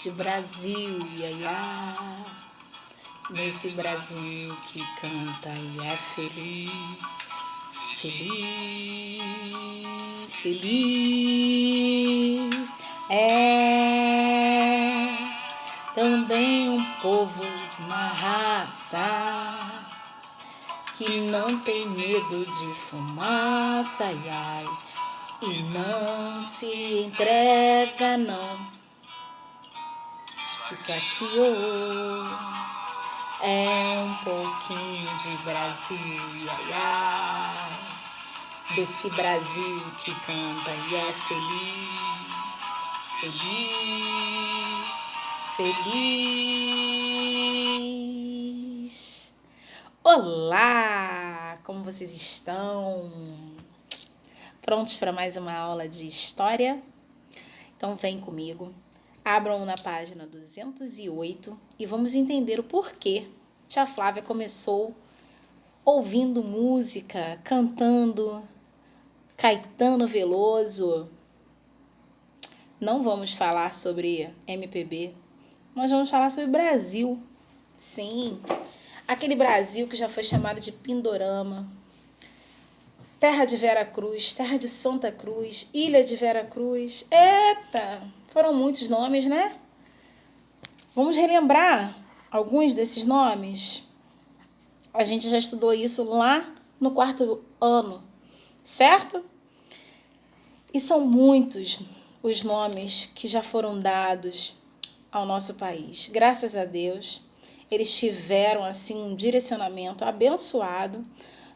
de Brasil, iaiá, nesse Brasil que canta e é feliz, feliz, feliz. É também um povo de uma raça que não tem medo de fumaça, ai, ai, e não se entrega, não. Isso aqui é um pouquinho de Brasil, ai, ai, desse Brasil que canta e é feliz, feliz, feliz. Olá! Como vocês estão? Prontos para mais uma aula de história? Então vem comigo. Abram na página 208 e vamos entender o porquê Tia Flávia começou ouvindo música, cantando Caetano Veloso. Não vamos falar sobre MPB, nós vamos falar sobre Brasil. Sim, aquele Brasil que já foi chamado de Pindorama, terra de Vera Cruz, terra de Santa Cruz, ilha de Vera Cruz. Eita, foram muitos nomes, né? Vamos relembrar alguns desses nomes. A gente já estudou isso lá no 4º ano, certo? E são muitos os nomes que já foram dados ao nosso país. Graças a Deus, eles tiveram assim um direcionamento abençoado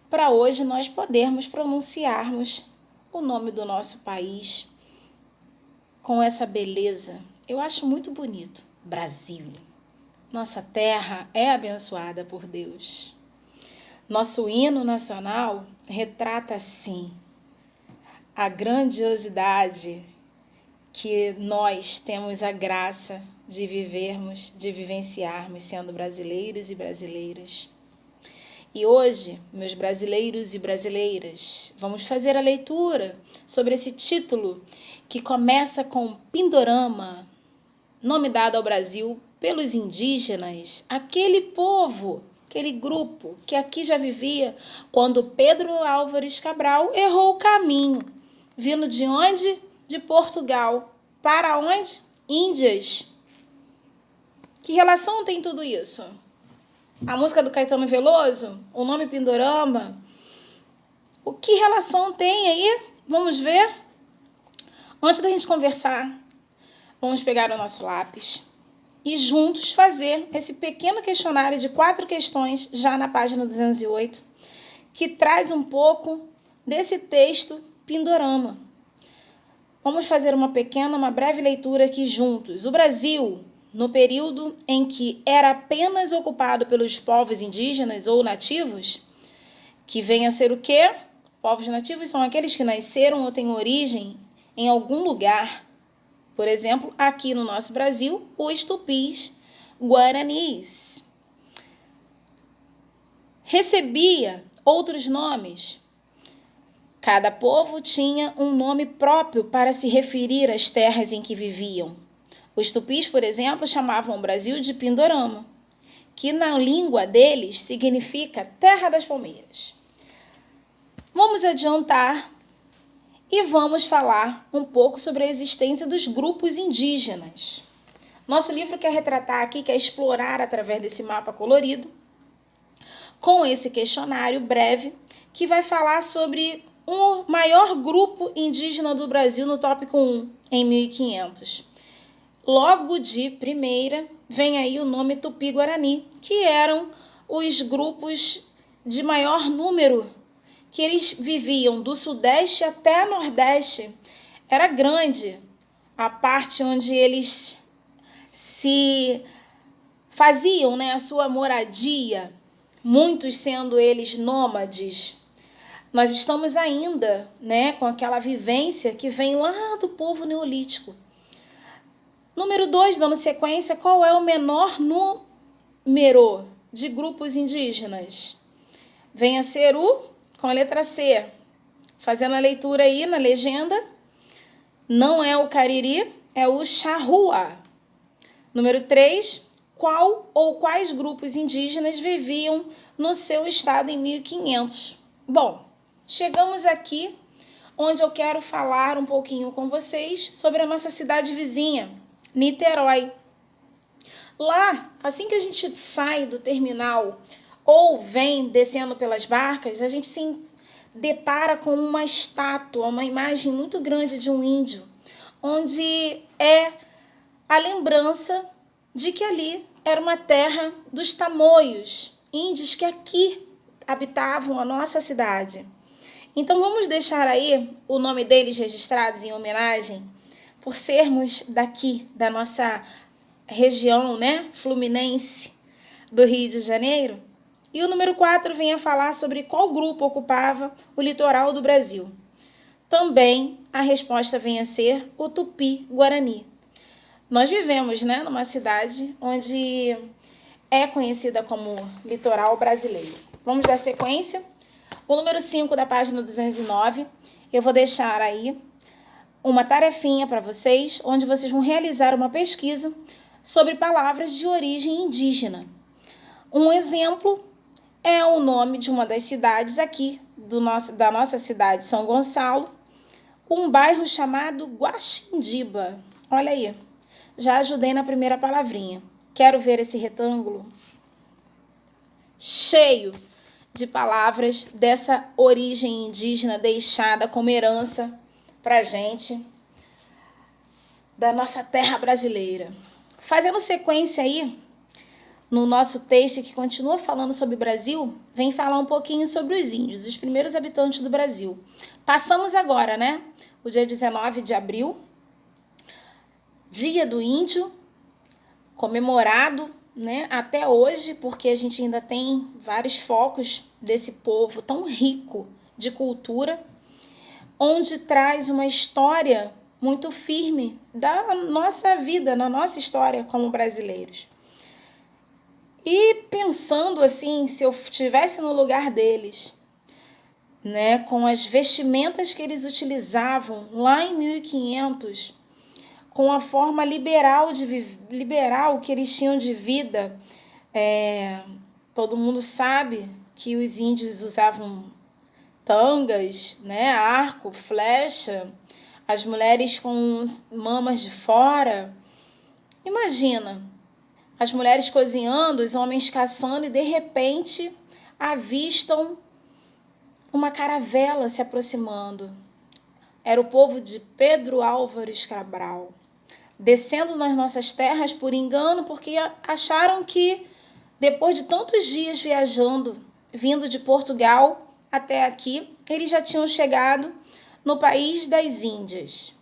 para hoje nós podermos pronunciarmos o nome do nosso país com essa beleza. Eu acho muito bonito. Brasil. Nossa terra é abençoada por Deus. Nosso hino nacional retrata, sim, a grandiosidade que nós temos a graça de vivermos, de vivenciarmos sendo brasileiros e brasileiras. E hoje, meus brasileiros e brasileiras, vamos fazer a leitura sobre esse título que começa com Pindorama, nome dado ao Brasil pelos indígenas, aquele povo, aquele grupo que aqui já vivia quando Pedro Álvares Cabral errou o caminho, vindo de onde? De Portugal. Para onde? Índias. Que relação tem tudo isso? A música do Caetano Veloso, o nome Pindorama, o que relação tem aí? Vamos ver? Antes da gente conversar, vamos pegar o nosso lápis e juntos fazer esse pequeno questionário de 4 questões, já na página 208, que traz um pouco desse texto Pindorama. Vamos fazer uma breve leitura aqui juntos. O Brasil, no período em que era apenas ocupado pelos povos indígenas ou nativos, que vem a ser o quê? Povos nativos são aqueles que nasceram ou têm origem em algum lugar. Por exemplo, aqui no nosso Brasil, os tupis guaranis. Recebia outros nomes. Cada povo tinha um nome próprio para se referir às terras em que viviam. Os tupis, por exemplo, chamavam o Brasil de Pindorama, que na língua deles significa terra das palmeiras. Vamos adiantar e vamos falar um pouco sobre a existência dos grupos indígenas. Nosso livro quer retratar aqui, quer explorar através desse mapa colorido, com esse questionário breve, que vai falar sobre o maior grupo indígena do Brasil no tópico 1, em 1500. Logo de primeira, vem aí o nome Tupi-Guarani, que eram os grupos de maior número, que eles viviam do sudeste até nordeste. Era grande a parte onde eles se faziam, né, a sua moradia, muitos sendo eles nômades. Nós estamos ainda, né, com aquela vivência que vem lá do povo neolítico. Número 2, dando sequência, qual é o menor número de grupos indígenas? Vem a ser o, com a letra C. Fazendo a leitura aí na legenda, não é o Cariri, é o Charrua. Número 3, qual ou quais grupos indígenas viviam no seu estado em 1500? Bom, chegamos aqui onde eu quero falar um pouquinho com vocês sobre a nossa cidade vizinha, Niterói. Lá, assim que a gente sai do terminal ou vem descendo pelas barcas, a gente se depara com uma estátua, uma imagem muito grande de um índio, onde é a lembrança de que ali era uma terra dos tamoios, índios que aqui habitavam a nossa cidade. Então vamos deixar aí o nome deles registrados em homenagem por sermos daqui, da nossa região, né, fluminense do Rio de Janeiro. E o número 4 vem a falar sobre qual grupo ocupava o litoral do Brasil. Também a resposta vem a ser o Tupi-Guarani. Nós vivemos, né, numa cidade onde é conhecida como litoral brasileiro. Vamos dar sequência? O número 5 da página 209, eu vou deixar aí uma tarefinha para vocês, onde vocês vão realizar uma pesquisa sobre palavras de origem indígena. Um exemplo é o nome de uma das cidades aqui, da nossa cidade, São Gonçalo, um bairro chamado Guaxindiba. Olha aí, já ajudei na primeira palavrinha. Quero ver esse retângulo cheio de palavras dessa origem indígena deixada como herança pra gente da nossa terra brasileira. Fazendo sequência aí, no nosso texto que continua falando sobre o Brasil, vem falar um pouquinho sobre os índios, os primeiros habitantes do Brasil. Passamos agora, né? O dia 19 de abril, Dia do Índio, comemorado, né, até hoje, porque a gente ainda tem vários focos desse povo tão rico de cultura, onde traz uma história muito firme da nossa vida, na nossa história como brasileiros. E pensando assim, se eu estivesse no lugar deles, né, com as vestimentas que eles utilizavam lá em 1500, com a forma liberal que eles tinham de vida. Todo mundo sabe que os índios usavam tangas, né, arco, flecha, as mulheres com mamas de fora. Imagina, as mulheres cozinhando, os homens caçando e de repente avistam uma caravela se aproximando. Era o povo de Pedro Álvares Cabral, descendo nas nossas terras por engano, porque acharam que, depois de tantos dias viajando, vindo de Portugal até aqui, eles já tinham chegado no país das Índias.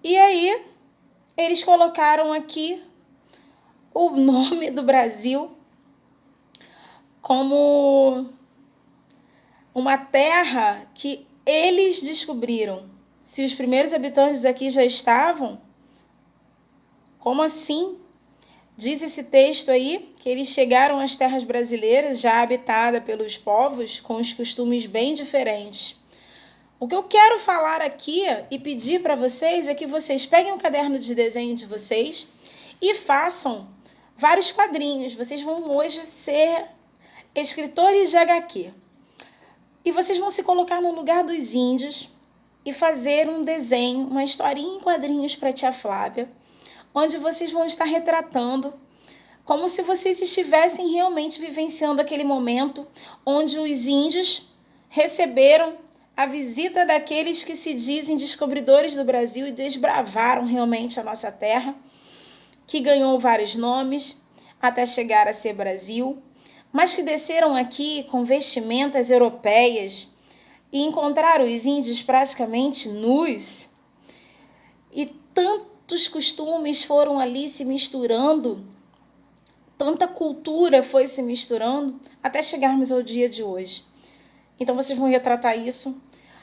E aí, eles colocaram aqui o nome do Brasil como uma terra que eles descobriram. Se os primeiros habitantes aqui já estavam, como assim? Diz esse texto aí que eles chegaram às terras brasileiras já habitadas pelos povos com os costumes bem diferentes. O que eu quero falar aqui e pedir para vocês é que vocês peguem um caderno de desenho de vocês e façam vários quadrinhos. Vocês vão hoje ser escritores de HQ. E vocês vão se colocar no lugar dos índios e fazer um desenho, uma historinha em quadrinhos para a tia Flávia, onde vocês vão estar retratando como se vocês estivessem realmente vivenciando aquele momento onde os índios receberam a visita daqueles que se dizem descobridores do Brasil e desbravaram realmente a nossa terra, que ganhou vários nomes até chegar a ser Brasil, mas que desceram aqui com vestimentas europeias e encontraram os índios praticamente nus. E tantos costumes foram ali se misturando, tanta cultura foi se misturando, até chegarmos ao dia de hoje. Então vocês vão retratar isso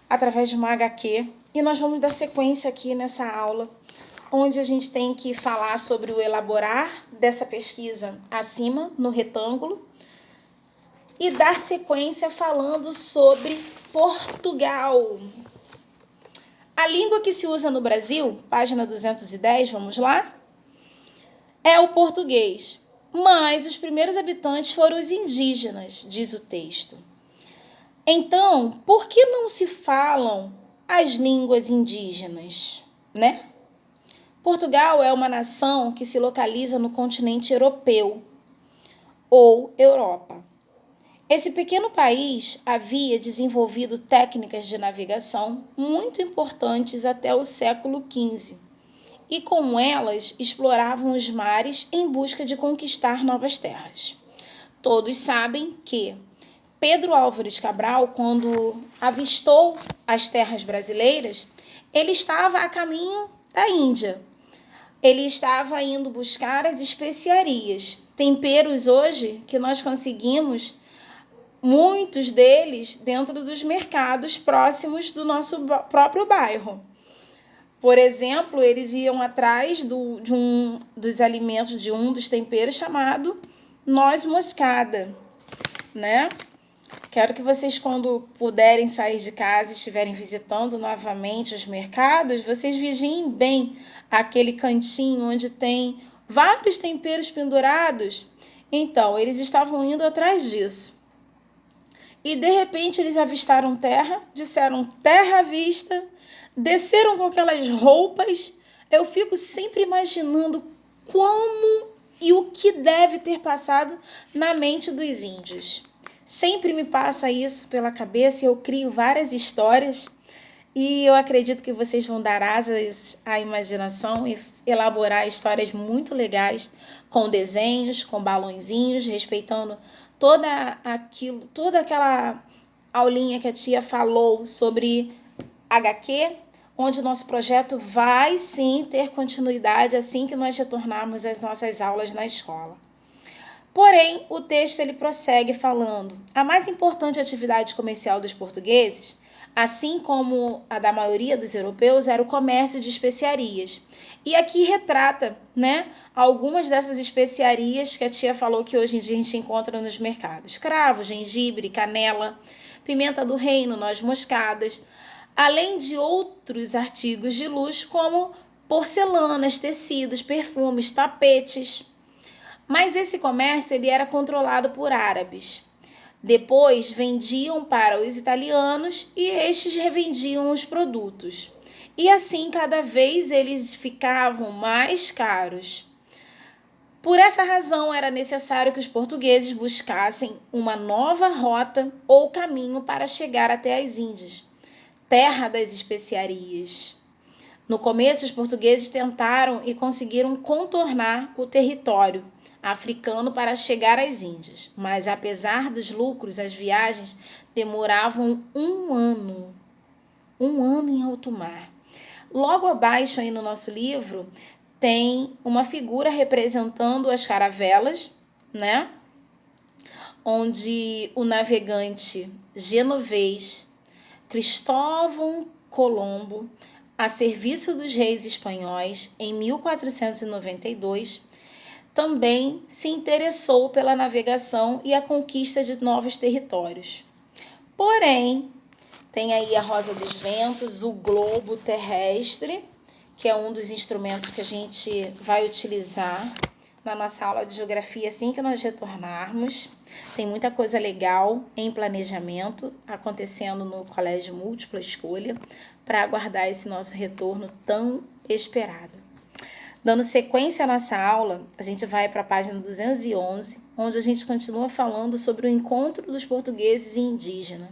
através de uma HQ e nós vamos dar sequência aqui nessa aula, onde a gente tem que falar sobre o elaborar dessa pesquisa acima, no retângulo, e dar sequência falando sobre Portugal. A língua que se usa no Brasil, página 210, vamos lá? é o português, mas os primeiros habitantes foram os indígenas, diz o texto. Então, por que não se falam as línguas indígenas, né? Portugal é uma nação que se localiza no continente europeu ou Europa. Esse pequeno país havia desenvolvido técnicas de navegação muito importantes até o século XV e com elas exploravam os mares em busca de conquistar novas terras. Todos sabem que Pedro Álvares Cabral, quando avistou as terras brasileiras, ele estava a caminho da Índia. Ele estava indo buscar as especiarias, temperos hoje que nós conseguimos, muitos deles dentro dos mercados próximos do nosso próprio bairro. Por exemplo, eles iam atrás dos alimentos, de um dos temperos chamado noz moscada, né? Quero que vocês, quando puderem sair de casa e estiverem visitando novamente os mercados, vocês vigiem bem aquele cantinho onde tem vários temperos pendurados. Então, eles estavam indo atrás disso. E, de repente, eles avistaram terra, disseram terra à vista, desceram com aquelas roupas. Eu fico sempre imaginando como e o que deve ter passado na mente dos índios. Sempre me passa isso pela cabeça e eu crio várias histórias e eu acredito que vocês vão dar asas à imaginação e elaborar histórias muito legais com desenhos, com balõezinhos, respeitando toda aquela aulinha que a tia falou sobre HQ, onde o nosso projeto vai sim ter continuidade assim que nós retornarmos às nossas aulas na escola. Porém, o texto ele prossegue falando: a mais importante atividade comercial dos portugueses, assim como a da maioria dos europeus, era o comércio de especiarias. E aqui retrata, né, algumas dessas especiarias que a tia falou que hoje em dia a gente encontra nos mercados: cravo, gengibre, canela, pimenta do reino, noz moscadas, além de outros artigos de luxo como porcelanas, tecidos, perfumes, tapetes. Mas esse comércio ele era controlado por árabes. Depois vendiam para os italianos e estes revendiam os produtos. E assim cada vez eles ficavam mais caros. Por essa razão era necessário que os portugueses buscassem uma nova rota ou caminho para chegar até as Índias, terra das especiarias. No começo, os portugueses tentaram e conseguiram contornar o território africano para chegar às Índias, mas apesar dos lucros, as viagens demoravam um ano em alto mar. Logo abaixo aí no nosso livro tem uma figura representando as caravelas, né? Onde o navegante genovês Cristóvão Colombo, a serviço dos reis espanhóis, em 1492, também se interessou pela navegação e a conquista de novos territórios. Porém, tem aí a rosa dos ventos, o globo terrestre, que é um dos instrumentos que a gente vai utilizar na nossa aula de geografia assim que nós retornarmos. Tem muita coisa legal em planejamento acontecendo no Colégio Múltipla Escolha para aguardar esse nosso retorno tão esperado. Dando sequência à nossa aula, a gente vai para a página 211, onde a gente continua falando sobre o encontro dos portugueses e indígenas.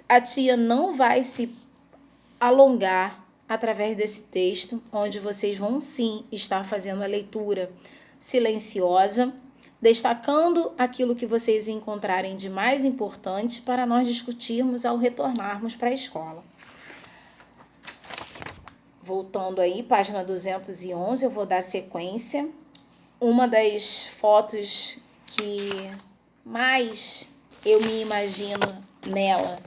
A tia não vai se alongar através desse texto, onde vocês vão sim estar fazendo a leitura silenciosa, destacando aquilo que vocês encontrarem de mais importante para nós discutirmos ao retornarmos para a escola. Voltando aí, página 211, eu vou dar sequência. Uma das fotos que mais eu me imagino nela,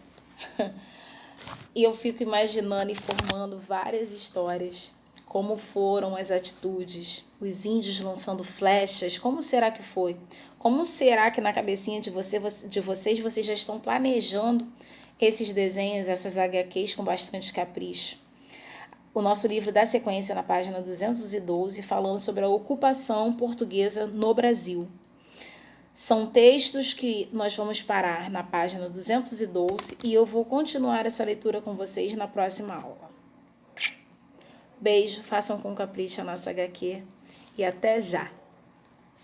e eu fico imaginando e formando várias histórias, como foram as atitudes, os índios lançando flechas, como será que foi? Como será que na cabecinha de vocês já estão planejando esses desenhos, essas HQs com bastante capricho? o nosso livro dá sequência na página 212, falando sobre a ocupação portuguesa no Brasil. São textos que nós vamos parar na página 212 e eu vou continuar essa leitura com vocês na próxima aula. Beijo, façam com capricho a nossa HQ e até já!